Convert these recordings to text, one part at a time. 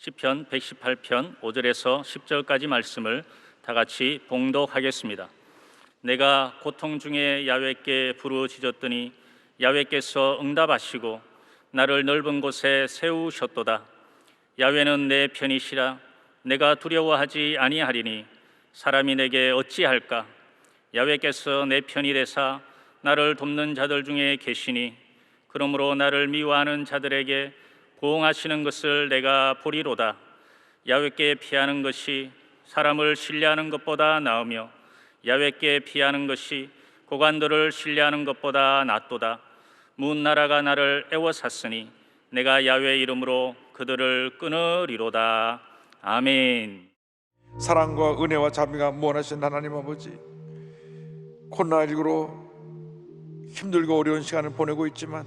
시편 118편 5절에서 10절까지 말씀을 다 같이 봉독하겠습니다. 내가 고통 중에 야훼께 부르짖었더니 야훼께서 응답하시고 나를 넓은 곳에 세우셨도다. 야훼는 내 편이시라. 내가 두려워하지 아니하리니 사람이 내게 어찌할까? 야훼께서 내 편이 되사 나를 돕는 자들 중에 계시니 그러므로 나를 미워하는 자들에게 보응하시는 것을 내가 보리로다. 야훼께 피하는 것이 사람을 신뢰하는 것보다 나으며 야훼께 피하는 것이 고관들을 신뢰하는 것보다 낫도다. 문 나라가 나를 애워쌌으니 내가 야훼 이름으로 그들을 끊으리로다. 아멘. 사랑과 은혜와 자비가 무한하신 하나님 아버지, 코로나19로 힘들고 어려운 시간을 보내고 있지만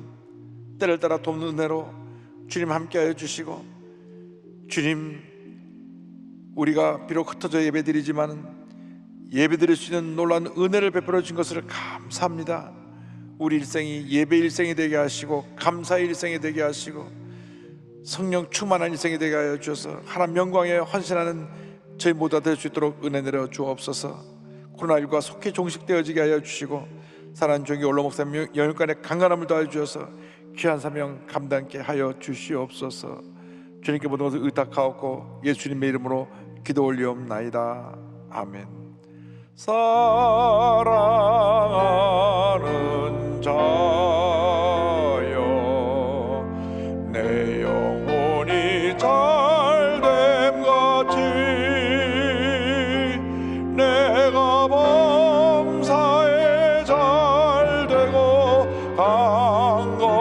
때를 따라 돕는 은혜로 주님 함께하여 주시고, 주님, 우리가 비록 흩어져 예배드리지만 예배드릴 수 있는 놀라운 은혜를 베풀어 주신 것을 감사합니다. 우리 일생이 예배 일생이 되게 하시고 감사의 일생이 되게 하시고 성령 충만한 일생이 되게 하여 주셔서 하나님 영광에 헌신하는 저희 모두가 될 수 있도록 은혜 내려 주옵소서. 코로나19가 속히 종식되어지게 하여 주시고 사랑하는 종기 올로 목사님 영육간의 강건함을 더하여 주셔서 귀한 사명 감당케 하여 주시옵소서. 주님께 모든 것을 의탁하옵고 예수님의 이름으로 기도 올리옵나이다. 아멘. 사랑하는 자여, 내 영혼이 잘됨 같이 내가 범사에 잘되고 강건하기를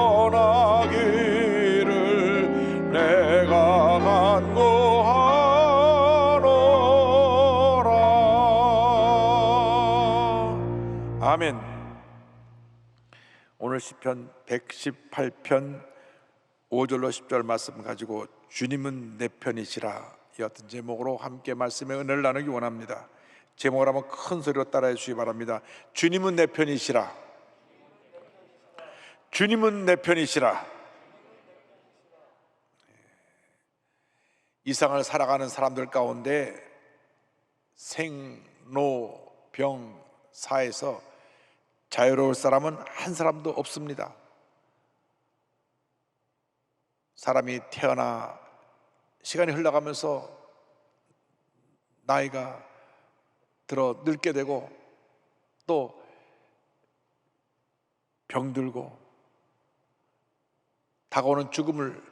내가 간구하노라. 아멘. 오늘 시편 118편 5절로 10절 말씀 가지고 주님은 내 편이시라 이 같은 제목으로 함께 말씀의 은혜를 나누기 원합니다. 제목을 한번 큰 소리로 따라해 주시기 바랍니다. 주님은 내 편이시라. 주님은 내 편이시라. 이 세상을 살아가는 사람들 가운데 생로병 사에서 자유로울 사람은 한 사람도 없습니다. 사람이 태어나 시간이 흘러가면서 나이가 들어 늙게 되고 또 병들고 다가오는 죽음을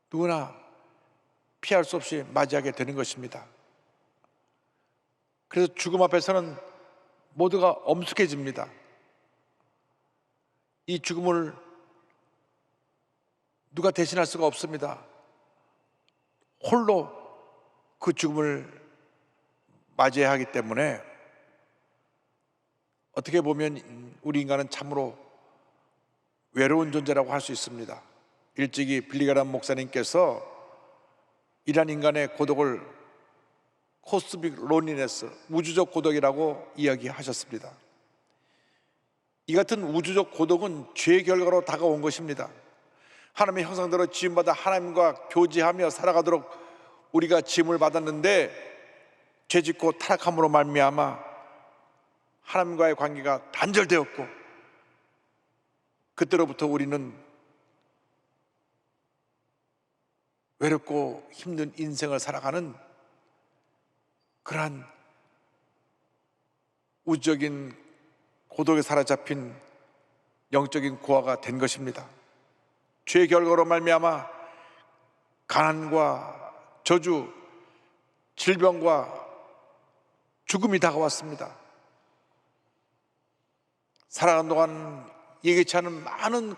누구나 피할 수 없이 맞이하게 되는 것입니다. 그래서 죽음 앞에서는 모두가 엄숙해집니다. 이 죽음을 누가 대신할 수가 없습니다. 홀로 그 죽음을 맞이해야 하기 때문에 어떻게 보면 우리 인간은 참으로 외로운 존재라고 할 수 있습니다. 일찍이 빌리그람 목사님께서 이러한 인간의 고독을 코스믹 론리네스, 우주적 고독이라고 이야기하셨습니다. 이 같은 우주적 고독은 죄의 결과로 다가온 것입니다. 하나님의 형상대로 지음받아 하나님과 교제하며 살아가도록 우리가 지음을 받았는데 죄짓고 타락함으로 말미암아 하나님과의 관계가 단절되었고 그때로부터 우리는 외롭고 힘든 인생을 살아가는 그러한 우주적인 고독에 사로잡힌 영적인 고아가 된 것입니다. 죄의 결과로 말미암아 가난과 저주, 질병과 죽음이 다가왔습니다. 살아가는 동안 예기치 않은 많은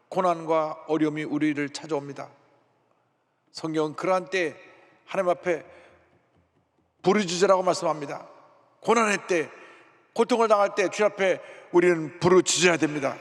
고난과 어려움이 우리를 찾아옵니다. 성경은 그러한 때 하나님 앞에 부르짖으라고 말씀합니다. 고난의 때, 고통을 당할 때 주님 앞에 우리는 부르짖어야 됩니다.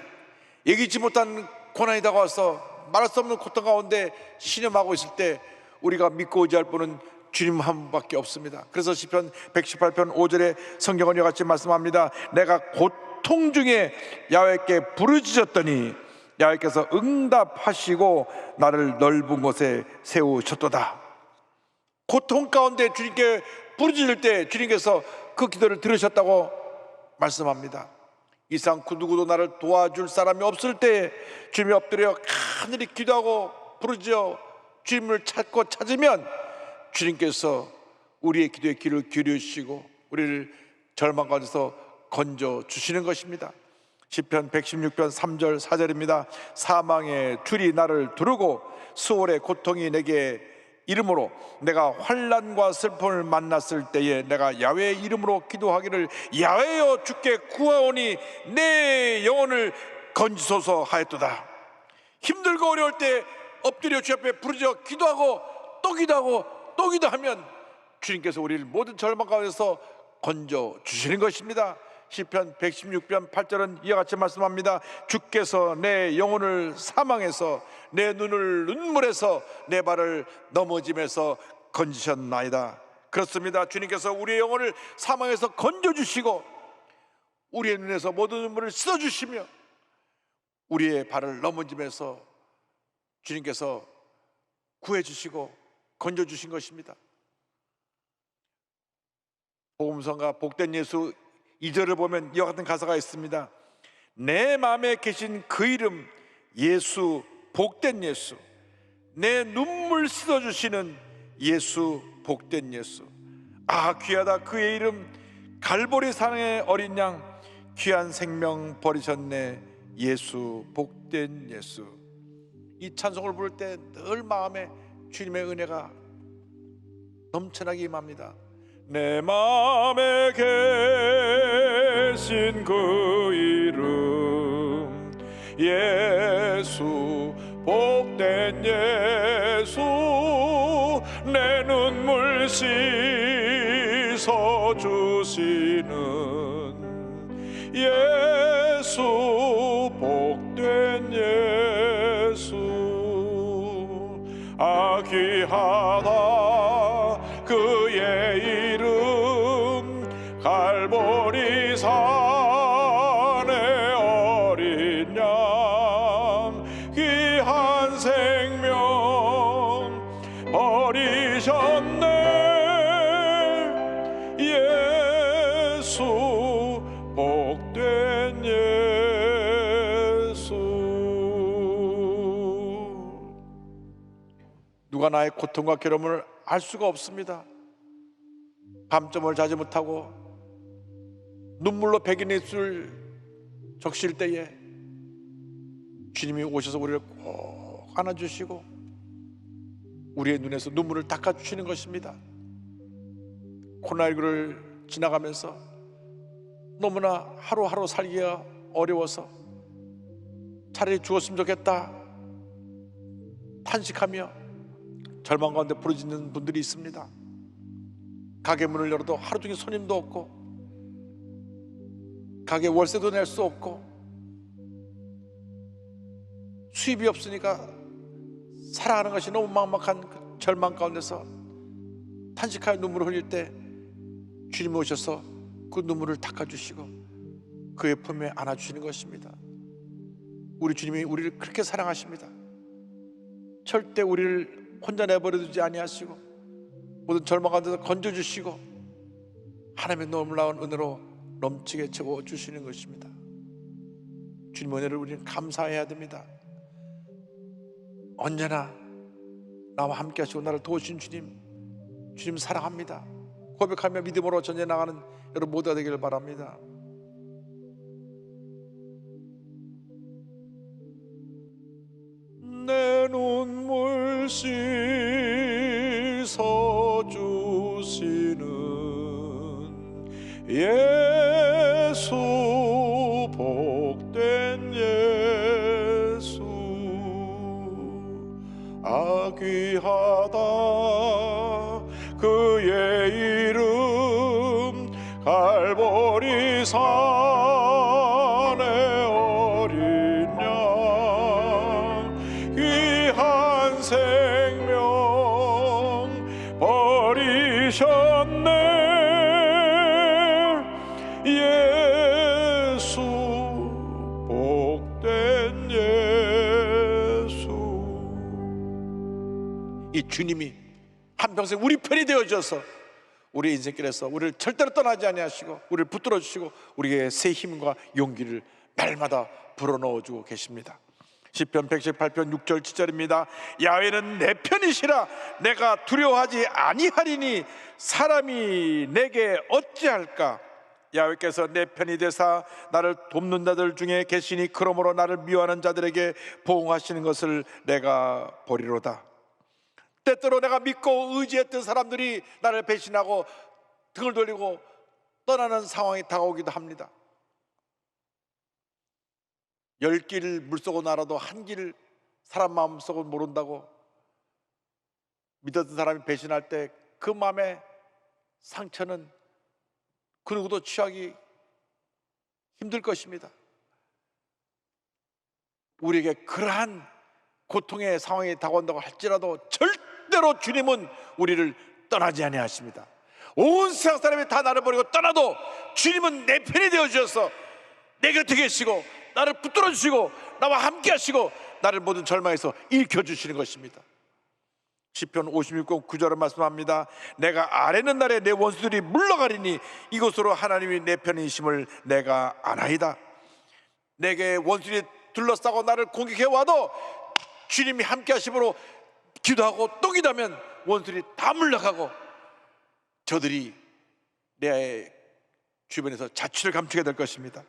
예기치 못한 고난이 다가와서 말할 수 없는 고통 가운데 신음하고 있을 때 우리가 믿고 의지할 분은 주님 한 분밖에 없습니다. 그래서 시편 118편 5절에 성경은 이와 같이 말씀합니다. 내가 고통 중에 야훼께 부르짖었더니 야훼께서 응답하시고 나를 넓은 곳에 세우셨도다. 고통 가운데 주님께 부르짖을 때 주님께서 그 기도를 들으셨다고 말씀합니다. 이상 그 누구도 나를 도와줄 사람이 없을 때 주님이 엎드려 간절히 기도하고 부르짖어 주님을 찾고 찾으면 주님께서 우리의 기도에 귀를 기울이시고 우리를 절망 가운데서 건져 주시는 것입니다. 시편 116편 3절 4절입니다. 사망의 줄이 나를 두르고 수월의 고통이 내게 이름으로 내가 환난과 슬픔을 만났을 때에 내가 야훼의 이름으로 기도하기를 야훼여 주께 구하오니 내 영혼을 건지소서 하였도다. 힘들고 어려울 때 엎드려 주 앞에 부르짖어 기도하고 또 기도하고 또 기도하면 주님께서 우리를 모든 절망 가운데서 건져 주시는 것입니다. 시편 116편 8절은 이와 같이 말씀합니다. 주께서 내 영혼을 사망에서 내 눈을 눈물에서 내 발을 넘어짐에서 건지셨나이다. 그렇습니다. 주님께서 우리의 영혼을 사망에서 건져주시고 우리의 눈에서 모든 눈물을 씻어주시며 우리의 발을 넘어짐에서 주님께서 구해주시고 건져주신 것입니다. 복음성가 복된 예수 2절을 보면 이와 같은 가사가 있습니다. 내 마음에 계신 그 이름 예수, 복된 예수, 내 눈물 씻어주시는 예수, 복된 예수. 아 귀하다 그의 이름, 갈보리 산의 어린 양, 귀한 생명 버리셨네 예수, 복된 예수. 이 찬송을 부를 때 늘 마음에 주님의 은혜가 넘쳐나게 임합니다. 내 마음에 계신 그 이름 예수, 복된 예수, 내 눈물 씻어주시는 예수, 복된 예수. 아 귀하다 그의 이름, 갈보리 산의 어린 양, 귀한 생명 버리셨네 예수, 복된 예수. 누가 나의 고통과 괴로움을 알 수가 없습니다. 밤잠을 자지 못하고 눈물로 백인 입술 적실 때에 주님이 오셔서 우리를 꼭 안아주시고 우리의 눈에서 눈물을 닦아주시는 것입니다. 코로나19를 지나가면서 너무나 하루하루 살기가 어려워서 차라리 죽었으면 좋겠다 탄식하며 절망 가운데 부르짖는 분들이 있습니다. 가게 문을 열어도 하루 종일 손님도 없고 가게 월세도 낼 수 없고 수입이 없으니까 살아가는 것이 너무 막막한 그 절망 가운데서 탄식하여 눈물을 흘릴 때 주님이 오셔서 그 눈물을 닦아주시고 그의 품에 안아주시는 것입니다. 우리 주님이 우리를 그렇게 사랑하십니다. 절대 우리를 혼자 내버려두지 아니하시고 모든 절망 가운데서 건져주시고 하나님의 놀라운 은혜로 넘치게 채워주시는 것입니다. 주님의 은혜를 우리는 감사해야 됩니다. 언제나 나와 함께 하시고 나를 도우신 주님, 주님 사랑합니다 고백하며 믿음으로 전해 나가는 여러분 모두가 되기를 바랍니다. 내 눈물 씻어주시는 예수, 복된 예수. 아 귀하다 그의 이름, 갈보리 산의 어린 양, 귀한 생명 버리셨네 예수, 복된 예수. 이 주님이 한평생 우리 편이 되어주셔서 우리 인생길에서 우리를 절대로 떠나지 아니하시고 우리를 붙들어 주시고 우리에게 새 힘과 용기를 날마다 불어넣어주고 계십니다. 시편 118편 6절 7절입니다. 야훼는 내 편이시라 내가 두려워하지 아니하리니 사람이 내게 어찌할까. 야훼께서 내 편이 되사 나를 돕는 자들 중에 계시니 그러므로 나를 미워하는 자들에게 보응하시는 것을 내가 보리로다. 때때로 내가 믿고 의지했던 사람들이 나를 배신하고 등을 돌리고 떠나는 상황이 다가오기도 합니다. 10길 물속을 날아도 한 길 사람 마음속을 모른다고 믿었던 사람이 배신할 때 그 마음의 상처는 그 누구도 취하기 힘들 것입니다. 우리에게 그러한 고통의 상황이 다가온다고 할지라도 절대로 주님은 우리를 떠나지 아니하십니다. 온 세상 사람이 다 나를 버리고 떠나도 주님은 내 편이 되어주셔서 내 곁에 계시고 나를 붙들어 주시고 나와 함께 하시고 나를 모든 절망에서 일으켜주시는 것입니다. 시편 56편 9절을 말씀합니다. 내가 아뢰는 날에 내 원수들이 물러가리니 이곳으로 하나님이 내 편이심을 내가 아나이다. 내게 원수들이 둘러싸고 나를 공격해와도 주님이 함께 하심으로 기도하고 또 기도하면 원수들이 다 물러가고 저들이 내 주변에서 자취를 감추게 될 것입니다.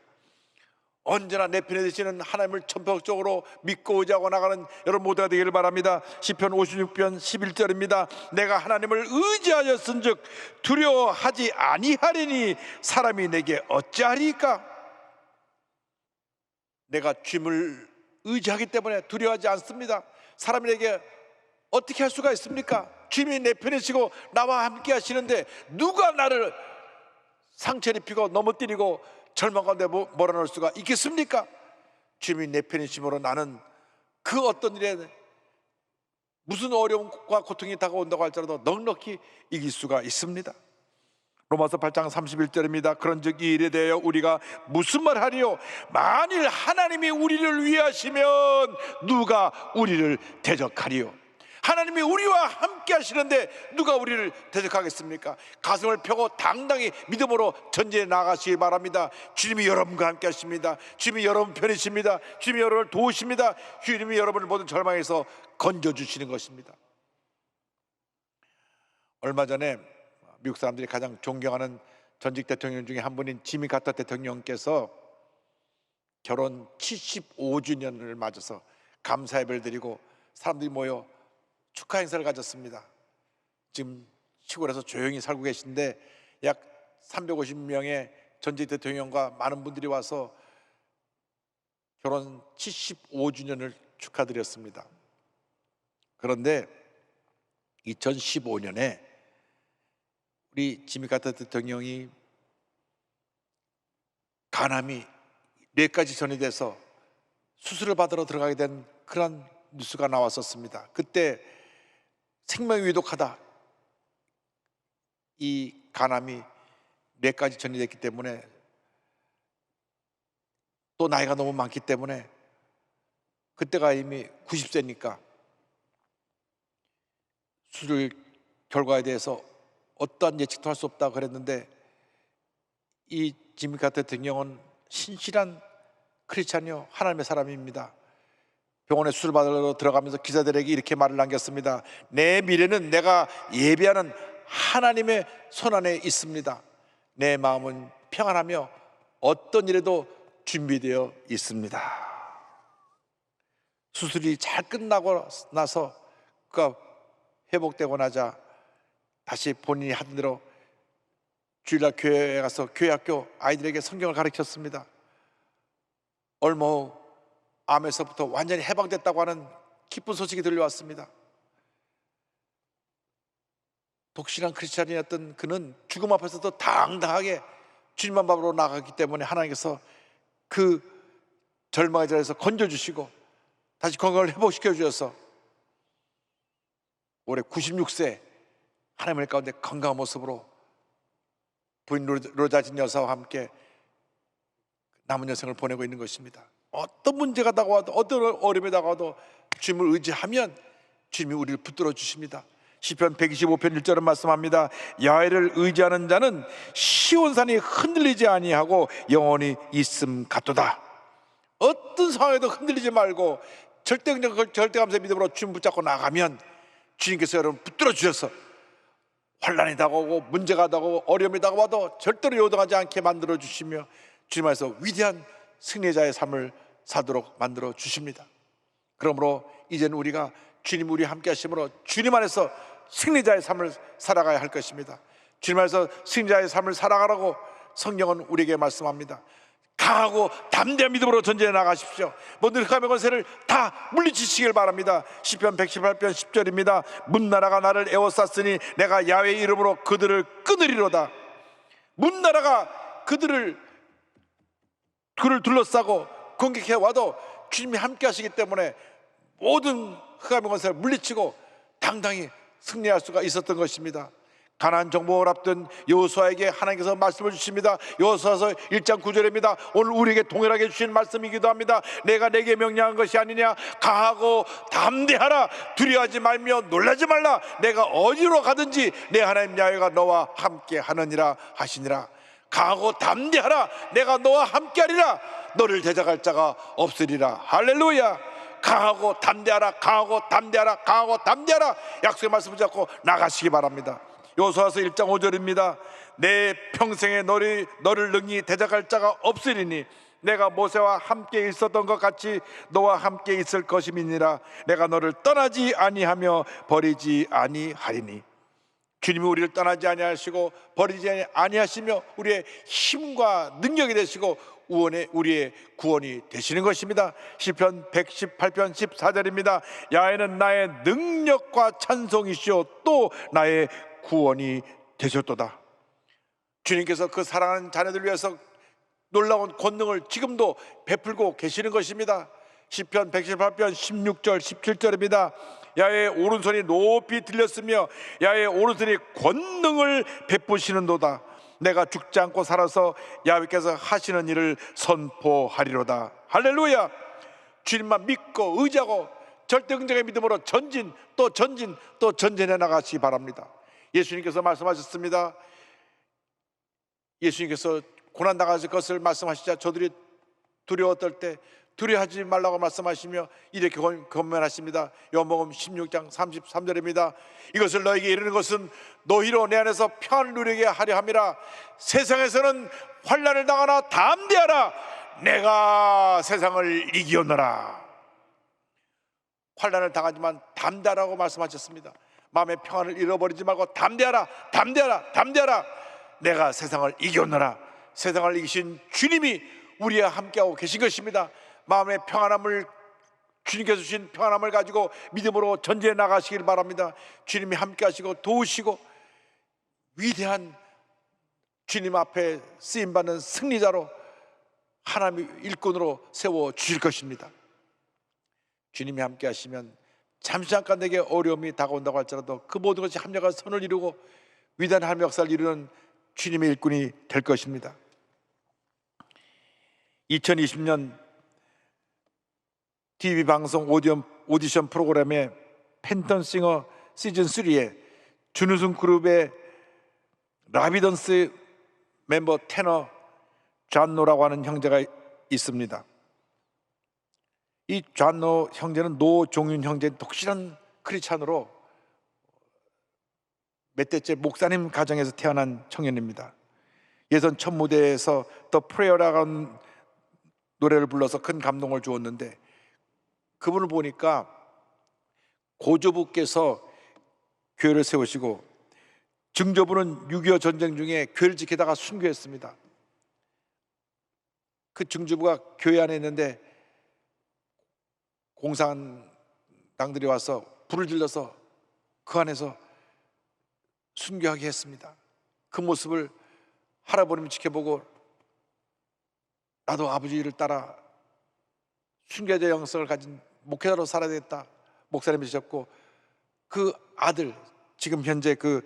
언제나 내 편에 되시는 하나님을 전폭적으로 믿고 의지하고 나가는 여러분 모두가 되기를 바랍니다. 시편 56편 11절입니다. 내가 하나님을 의지하였은즉 두려워하지 아니하리니 사람이 내게 어찌하리까. 내가 주님을 의지하기 때문에 두려워하지 않습니다. 사람이 내게 어떻게 할 수가 있습니까? 주님이 내 편이시고 나와 함께 하시는데 누가 나를 상처를 입히고 넘어뜨리고 절망 가운데 몰아넣을 수가 있겠습니까? 주님이 내 편이심으로 나는 그 어떤 일에 무슨 어려움과 고통이 다가온다고 할지라도 넉넉히 이길 수가 있습니다. 로마서 8장 31절입니다. 그런즉 이 일에 대하여 우리가 무슨 말 하리요? 만일 하나님이 우리를 위하시면 누가 우리를 대적하리요? 하나님이 우리와 함께 하시는데 누가 우리를 대적하겠습니까? 가슴을 펴고 당당히 믿음으로 전진해 나가시기 바랍니다. 주님이 여러분과 함께 하십니다. 주님이 여러분 편이십니다. 주님이 여러분을 도우십니다. 주님이 여러분을 모든 절망에서 건져주시는 것입니다. 얼마 전에 미국 사람들이 가장 존경하는 전직 대통령 중에 한 분인 지미 카터 대통령께서 결혼 75주년을 맞아서 감사 예배를 드리고 사람들이 모여 축하 행사를 가졌습니다. 지금 시골에서 조용히 살고 계신데 약 350명의 전직 대통령과 많은 분들이 와서 결혼 75주년을 축하드렸습니다. 그런데 2015년에 우리 지미 카터 대통령이 간암이 뇌까지 전이돼서 수술을 받으러 들어가게 된 그런 뉴스가 나왔었습니다. 그때 생명이 위독하다, 이 간암이 뇌까지 전이됐기 때문에 또 나이가 너무 많기 때문에 그때가 이미 90세니까 수술 결과에 대해서 어떠한 예측도 할 수 없다고 그랬는데 이 지미 카터 대통령은 신실한 크리스찬이요 하나님의 사람입니다. 병원에 수술 받으러 들어가면서 기자들에게 이렇게 말을 남겼습니다. 내 미래는 내가 예비하는 하나님의 손안에 있습니다. 내 마음은 평안하며 어떤 일에도 준비되어 있습니다. 수술이 잘 끝나고 나서 그가 회복되고 나자 다시 본인이 하던 대로 주일날 교회에 가서 교회 학교 아이들에게 성경을 가르쳤습니다. 얼마 후 암에서부터 완전히 해방됐다고 하는 기쁜 소식이 들려왔습니다. 독실한 크리스찬이었던 그는 죽음 앞에서도 당당하게 주님만 바로 나가기 때문에 하나님께서 그 절망의 자리에서 건져주시고 다시 건강을 회복시켜 주셔서 올해 96세 하나님의 가운데 건강한 모습으로 부인 로자진 여사와 함께 남은 여생을 보내고 있는 것입니다. 어떤 문제가 다가와도 어떤 어려움이 다가와도 주님을 의지하면 주님이 우리를 붙들어 주십니다. 시편 125편 1절은 말씀합니다. 야훼를 의지하는 자는 시온산이 흔들리지 아니하고 영원히 있음 같도다. 어떤 상황에도 흔들리지 말고 절대긍정 절대감사의 믿음으로 주님 붙잡고 나가면 주님께서 여러분 붙들어 주셔서 환난이 다가오고 문제가 다가오고 어려움이 다가와도 절대로 요동하지 않게 만들어 주시며 주님 안에서 위대한 승리자의 삶을 사도록 만들어 주십니다. 그러므로 이제는 우리가 주님 우리 함께 하심으로 주님 안에서 승리자의 삶을 살아가야 할 것입니다. 주님 안에서 승리자의 삶을 살아가라고 성경은 우리에게 말씀합니다. 강하고 담대한 믿음으로 전진해 나가십시오. 모든 흑암의 권세를 다 물리치시길 바랍니다. 시편 118편 10절입니다. 문나라가 나를 에워쌌으니 내가 야훼의 이름으로 그들을 끊으리로다. 문나라가 그들을 둘러싸고 공격해 와도 주님이 함께 하시기 때문에 모든 흑암의 권세를 물리치고 당당히 승리할 수가 있었던 것입니다. 가나안 정복을 앞둔 여호수아에게 하나님께서 말씀을 주십니다. 여호수아서 1장 9절입니다. 오늘 우리에게 동일하게 주신 말씀이기도 합니다. 내가 내게 명령한 것이 아니냐. 강하고 담대하라. 두려워하지 말며 놀라지 말라. 내가 어디로 가든지 내 하나님 야훼가 너와 함께 하느니라 하시니라. 강하고 담대하라. 내가 너와 함께 하리라. 너를 대적할 자가 없으리라. 할렐루야. 강하고 담대하라. 강하고 담대하라. 강하고 담대하라. 약속의 말씀을 잡고 나가시기 바랍니다. 여호수아서 1장 5절입니다. 내 평생에 너를 능히 대적할 자가 없으리니 내가 모세와 함께 있었던 것 같이 너와 함께 있을 것임이니라. 내가 너를 떠나지 아니하며 버리지 아니하리니. 주님이 우리를 떠나지 아니하시고 버리지 아니하시며 우리의 힘과 능력이 되시고 우리의 구원이 되시는 것입니다. 시편 118편 14절입니다. 야훼는 나의 능력과 찬송이시오 또 나의 구원이 되셨도다. 주님께서 그 사랑하는 자녀들 위해서 놀라운 권능을 지금도 베풀고 계시는 것입니다. 시편 118편 16절 17절입니다. 야훼의 오른손이 높이 들렸으며 야훼의 오른손이 권능을 베푸시는도다. 내가 죽지 않고 살아서 야훼께서 하시는 일을 선포하리로다. 할렐루야. 주님만 믿고 의지하고 절대긍정의 믿음으로 전진 또 전진해 나가시기 바랍니다. 예수님께서 말씀하셨습니다. 예수님께서 고난당하실 것을 말씀하시자 저들이 두려워 떨 때 두려워하지 말라고 말씀하시며 이렇게 권면하십니다. 요한복음 16장 33절입니다. 이것을 너에게 이르는 것은 너희로 내 안에서 평안을 누리게 하려 함이라. 세상에서는 환난을 당하나 담대하라. 내가 세상을 이기었노라. 환난을 당하지만 담대하라고 말씀하셨습니다. 마음의 평안을 잃어버리지 말고 담대하라. 내가 세상을 이겼노라. 세상을 이기신 주님이 우리와 함께하고 계신 것입니다. 마음의 평안함을 주님께서 주신 평안함을 가지고 믿음으로 전진해 나가시길 바랍니다. 주님이 함께하시고 도우시고 위대한 주님 앞에 쓰임받는 승리자로 하나님의 일꾼으로 세워주실 것입니다. 주님이 함께하시면 잠시 잠깐 내게 어려움이 다가온다고 할지라도 그 모든 것이 합력한 선을 이루고 위대한 하나님의 역사를 이루는 주님의 일꾼이 될 것입니다. 2020년 TV 방송 오디션 프로그램의 팬텀싱어 시즌3에 준우승 그룹의 라비던스 멤버 테너 존노라고 하는 형제가 있습니다. 이 존노 형제는 노종윤 형제의 독실한 크리스찬으로 몇 대째 목사님 가정에서 태어난 청년입니다. 예선 첫 무대에서 더 프레어라고 하는 노래를 불러서 큰 감동을 주었는데 그분을 보니까 고조부께서 교회를 세우시고 증조부는 6.25 전쟁 중에 교회를 지키다가 순교했습니다. 그 증조부가 교회 안에 있는데 공산당들이 와서 불을 질러서 그 안에서 순교하게 했습니다. 그 모습을 할아버님이 지켜보고 나도 아버지를 따라 순교자 영성을 가진 목회자로 살아야 되겠다. 목사님이 되셨고 그 아들 지금 현재 그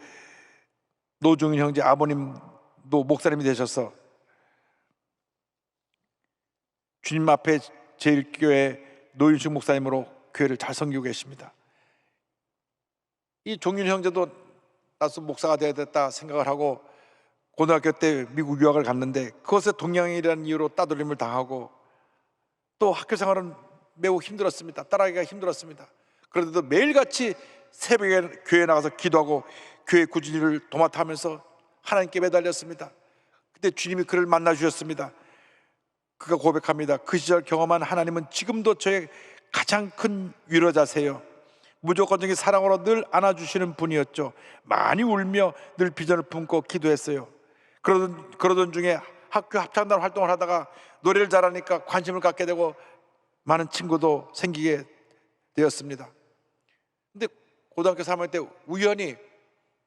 노종윤 형제 아버님도 목사님이 되셔서 주님 앞에 제일교회 노윤식 목사님으로 교회를 잘 섬기고 계십니다. 이 종윤 형제도 나서 목사가 되어야 됐다 생각을 하고 고등학교 때 미국 유학을 갔는데 그것에 동양인이라는 이유로 따돌림을 당하고 또 학교 생활은 매우 힘들었습니다. 따라가기가 힘들었습니다. 그런데도 매일같이 새벽에 교회에 나가서 기도하고 교회 꾸준히를 도맡아 하면서 하나님께 매달렸습니다. 그때 주님이 그를 만나 주셨습니다. 그가 고백합니다. 그 시절 경험한 하나님은 지금도 저의 가장 큰 위로자세요. 무조건적인 사랑으로 늘 안아주시는 분이었죠. 많이 울며 늘 비전을 품고 기도했어요. 그러던 중에 학교 합창단 활동을 하다가 노래를 잘하니까 관심을 갖게 되고 많은 친구도 생기게 되었습니다. 근데 고등학교 3학년 때 우연히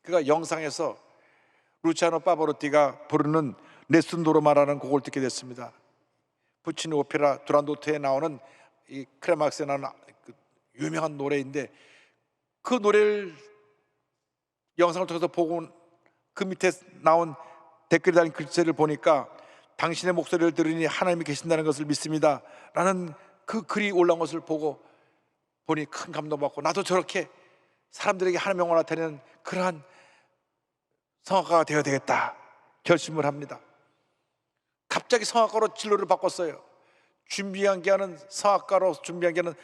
그가 영상에서 루치아노 파바로티가 부르는 네슨도로마라는 곡을 듣게 됐습니다. 부치니 오페라 두란도트에 나오는 이 크레막스에 나오는 그 유명한 노래인데 그 노래를 영상을 통해서 보고 그 밑에 나온 댓글에 달린 글자를 보니까 당신의 목소리를 들으니 하나님이 계신다는 것을 믿습니다 라는 그 글이 올라온 것을 보니 큰 감동받고 나도 저렇게 사람들에게 하나님의 영광을 나타내는 그러한 성악가가 되어야 되겠다 결심을 합니다. 갑자기 성악가로 진로를 바꿨어요. 성악가로 준비한 게는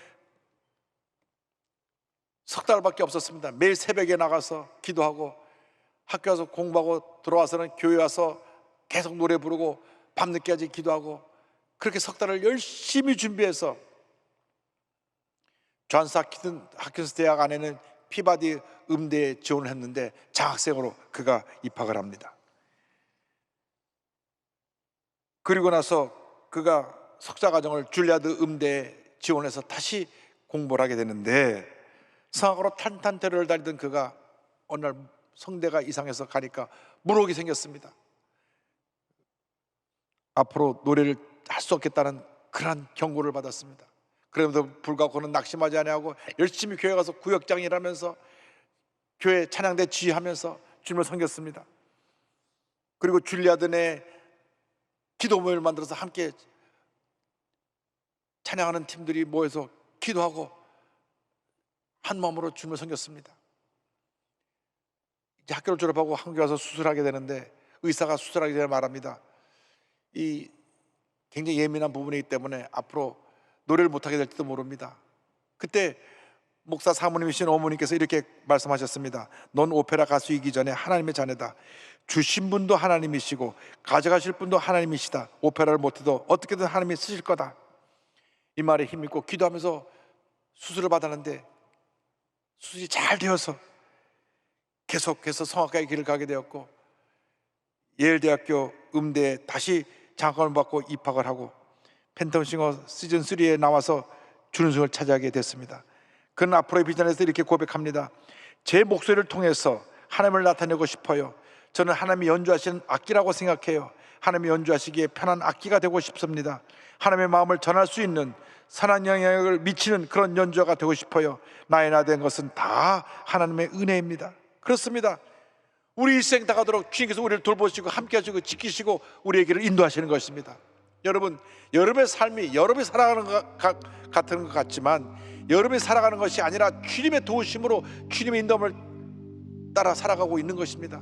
석 달밖에 없었습니다. 매일 새벽에 나가서 기도하고 학교 와서 공부하고 들어와서는 교회 와서 계속 노래 부르고 밤늦게까지 기도하고 그렇게 석 달을 열심히 준비해서 존스 하킨스 대학 안에는 피바디 음대에 지원을 했는데 장학생으로 그가 입학을 합니다. 그리고 나서 그가 석사과정을 줄리아드 음대에 지원해서 다시 공부를 하게 되는데 성악으로 탄탄대로를 달리던 그가 어느 날 성대가 이상해서 가니까 물혹이 생겼습니다. 앞으로 노래를 할 수 없겠다는 그런 경고를 받았습니다. 그럼에도 불구하고 그는 낙심하지 아니하고 열심히 교회 가서 구역장 일하면서 교회 찬양대 지휘하면서 주님을 섬겼습니다. 그리고 줄리아드 내 기도 모임을 만들어서 함께 찬양하는 팀들이 모여서 기도하고 한 마음으로 주님을 섬겼습니다. 이제 학교를 졸업하고 한국에 와서 수술하게 되는데 의사가 수술하기 전에 말합니다. 이 굉장히 예민한 부분이기 때문에 앞으로 노래를 못하게 될지도 모릅니다. 그때 목사 사모님이신 어머니께서 이렇게 말씀하셨습니다. 넌 오페라 가수이기 전에 하나님의 자녀다. 주신 분도 하나님이시고 가져가실 분도 하나님이시다. 오페라를 못해도 어떻게든 하나님이 쓰실 거다. 이 말에 힘있고 기도하면서 수술을 받았는데 수술이 잘 되어서 계속해서 성악가의 길을 가게 되었고 예일대학교 음대에 다시 장학금을 받고 입학을 하고 팬텀 싱어 시즌 3에 나와서 준우승을 차지하게 됐습니다. 그는 앞으로의 비전에서 이렇게 고백합니다. 제 목소리를 통해서 하나님을 나타내고 싶어요. 저는 하나님이 연주하시는 악기라고 생각해요. 하나님이 연주하시기에 편한 악기가 되고 싶습니다. 하나님의 마음을 전할 수 있는 선한 영향력을 미치는 그런 연주자가 되고 싶어요. 나의 나 된 것은 다 하나님의 은혜입니다. 그렇습니다. 우리 일생 다 가도록 주님께서 우리를 돌보시고 함께 하시고 지키시고 우리의 길을 인도하시는 것입니다. 여러분, 여러분의 삶이 여러분이 살아가는 것 같은 것 같지만 여러분이 살아가는 것이 아니라 주님의 도우심으로 주님의 인도함을 따라 살아가고 있는 것입니다.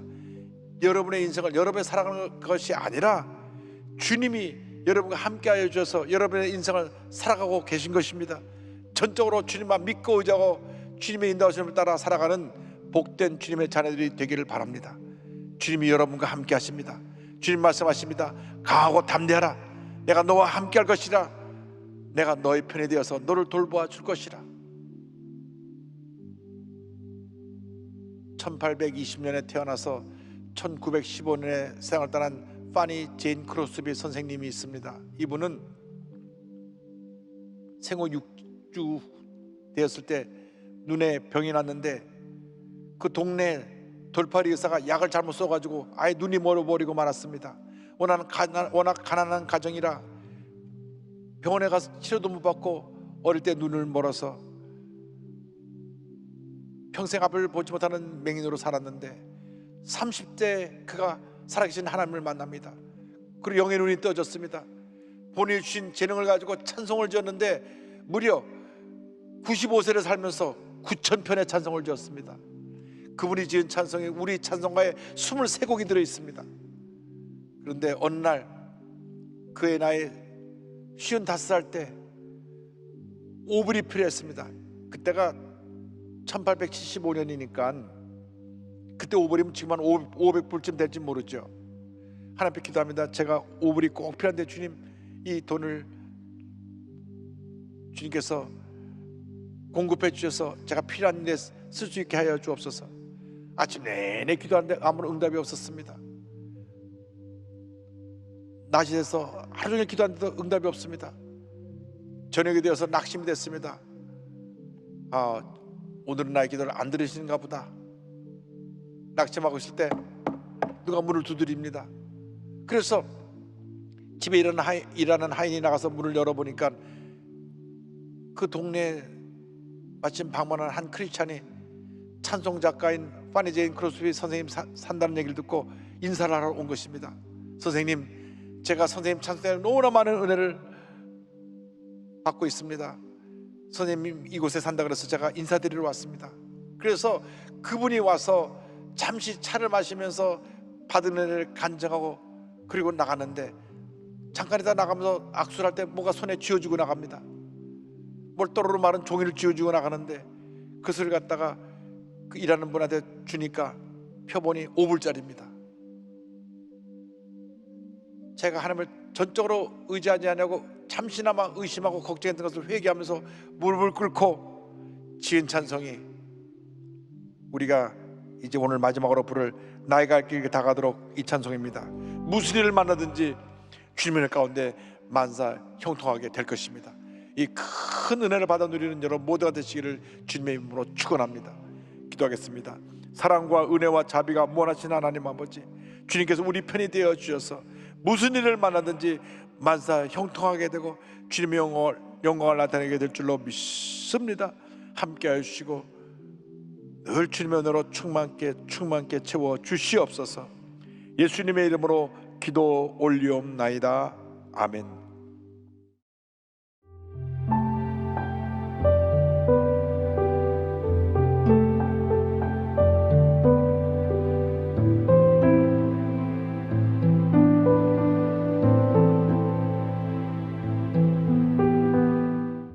여러분의 인생을 여러분이 살아가는 것이 아니라 주님이 여러분과 함께하여 주셔서 여러분의 인생을 살아가고 계신 것입니다. 전적으로 주님만 믿고 의지하고 주님의 인도하심을 따라 살아가는 복된 주님의 자녀들이 되기를 바랍니다. 주님이 여러분과 함께 하십니다. 주님 말씀하십니다. 강하고 담대하라. 내가 너와 함께 할 것이라. 내가 너의 편이 되어서 너를 돌보아 줄 것이라. 1820년에 태어나서 1915년에 세상을 떠난 파니 제인 크로스비 선생님이 있습니다. 이분은 생후 6주 되었을 때 눈에 병이 났는데 그 동네 돌팔이 의사가 약을 잘못 써가지고 아예 눈이 멀어버리고 말았습니다. 워낙 가난한 가정이라 병원에 가서 치료도 못 받고 어릴 때 눈을 멀어서 평생 앞을 보지 못하는 맹인으로 살았는데 30대 그가 살아계신 하나님을 만납니다. 그리고 영의 눈이 떠졌습니다. 본인이 주신 재능을 가지고 찬송을 지었는데 무려 95세를 살면서 9,000편의 찬송을 지었습니다. 그분이 지은 찬송이 우리 찬송가에 23곡이 들어 있습니다. 그런데 어느 날 그의 나이 55살 때 오불이 필요했습니다. 그때가 1875년이니까 그때 오불이면 지금 한 500불쯤 될지 모르죠. 하나님께 기도합니다. 제가 오불이 꼭 필요한데 주님, 이 돈을 주님께서 공급해 주셔서 제가 필요한 데 쓸 수 있게 하여 주옵소서. 아침 내내 기도하는데 아무런 응답이 없었습니다. 낮이 돼서 하루 종일 기도하는데도 응답이 없습니다. 저녁이 되어서 낙심이 됐습니다. 오늘은 나의 기도를 안 들으시는가 보다. 낙심하고 있을 때 누가 문을 두드립니다. 그래서 집에 일하는 하인이 나가서 문을 열어보니까 그 동네에 마침 방문한 한 크리스찬이 찬송 작가인 파니 제인 크로스비 선생님 산다는 얘기를 듣고 인사를 하러 온 것입니다. 선생님, 제가 선생님 찬송에 너무나 많은 은혜를 받고 있습니다. 선생님 이곳에 산다 그래서 제가 인사드리러 왔습니다. 그래서 그분이 와서 잠시 차를 마시면서 받은 은혜를 간증하고 그리고 나가는데, 잠깐이다 나가면서 악수를 할 때 뭐가 손에 쥐어주고 나갑니다. 뭘 또르르 마른 종이를 쥐어주고 나가는데 그 소리를 갖다가 그 일하는 분한테 주니까 펴보니 5불짜리입니다. 제가 하나님을 전적으로 의지하지 않냐고 잠시나마 의심하고 걱정했던 것을 회개하면서 무릎을 꿇고 지은 찬송이 우리가 이제 오늘 마지막으로 부를 나의 갈 길 다가도록 이 찬송입니다. 무슨 일을 만나든지 주님의 가운데 만사 형통하게 될 것입니다. 이 큰 은혜를 받아 누리는 여러분 모두가 되시기를 주님의 이름으로 축원합니다. 기도하겠습니다. 사랑과 은혜와 자비가 무한하신 하나님 아버지, 주님께서 우리 편이 되어 주셔서 무슨 일을 만나든지 만사 형통하게 되고 주님의 영광을 나타내게 될 줄로 믿습니다. 함께하여 주시고 늘 주님의 은혜로 충만케 채워 주시옵소서. 예수님의 이름으로 기도 올리옵나이다. 아멘.